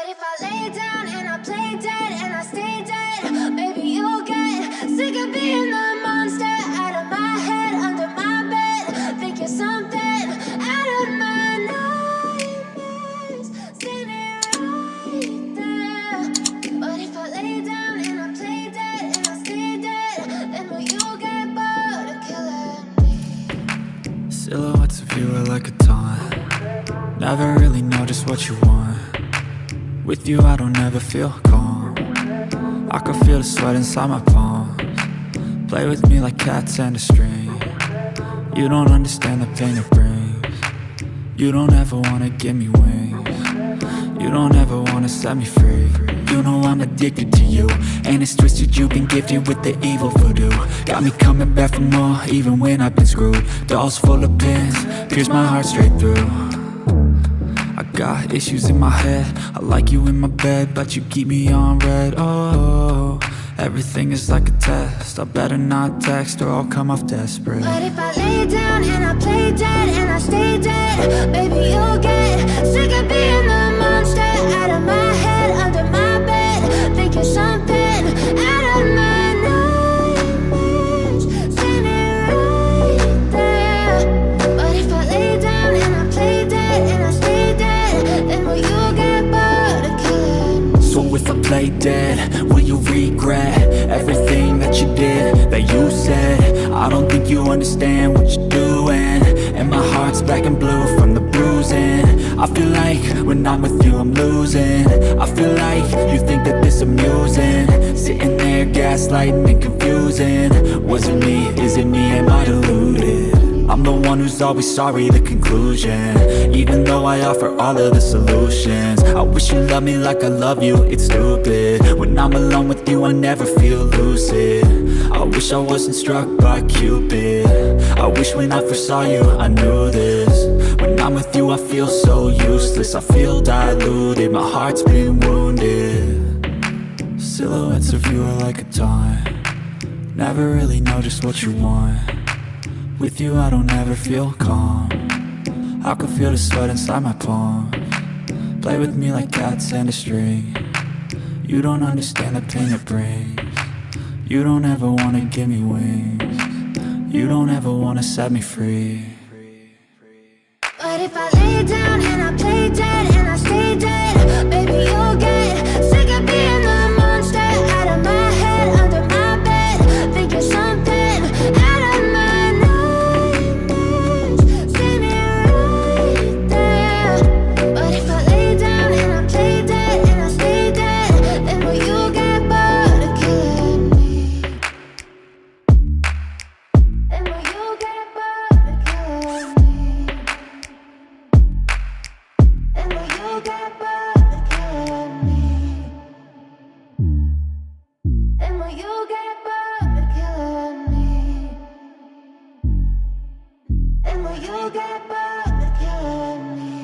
But if I lay down and I play dead and I stay dead, maybe you'll get sick of being the monster out of my head, under my bed. Think you're something out of my nightmares, standing right there. But if I lay down and I play dead and I stay dead, then will you get bored of killing me? Silhouettes of you are like a taunt. Never really know just what you want. With you I don't ever feel calm. I can feel the sweat inside my palms. Play with me like cats and a string. You don't understand the pain it brings. You don't ever wanna give me wings. You don't ever wanna set me free. You know I'm addicted to you, and it's twisted, you've been gifted with the evil voodoo. Got me coming back for more, even when I've been screwed. Dolls full of pins, pierce my heart straight through. I got issues in my head, I like you in my bed, but you keep me on red. Oh, everything is like a test, I better not text or I'll come off desperate. But if I lay down and I play dead and I stay dead, maybe you'll get sick of being the monster out of my head, under my bed. Think you're something out of my nightmares, standing right there. But if I lay down and I play dead and I stay dead, then will you get bored of killing me? So if I play dead, will you regret everything that you did, that you said? I don't think you understand what you're doing, and my heart's black and blue from the bruising. I feel like when I'm with you I'm losing. I feel like you think that this amusing, sitting there gaslighting and confusing. Was it me? Is it me? Am I deluded? I'm the one who's always sorry, the conclusion, even though I offer all of the solutions. I wish you loved me like I love you, it's stupid. When I'm alone with you I never feel lucid. I wish I wasn't struck by Cupid. I wish when I first saw you I knew this. When I'm with you I feel so useless, I feel diluted, my heart's been wounded. Silhouettes of you are like a taunt. Never really know just what you want. With you I don't ever feel calm. I can feel the sweat inside my palms. Play with me like cats and a string. You don't understand the pain it brings. You don't ever wanna give me wings. You don't ever wanna set me free. But if I lay down and I play dead and I stay dead, maybe you'll get sick of being the monster out of my head, under my bed. Think you're something out of my nightmares, standing right there. But if I lay down and I play dead and I stay dead, then will you get bored of killing me? Then will you get bored of killing me? And will you get bored of killing me? And will you get bored of killing me? And will you get bored of killing me?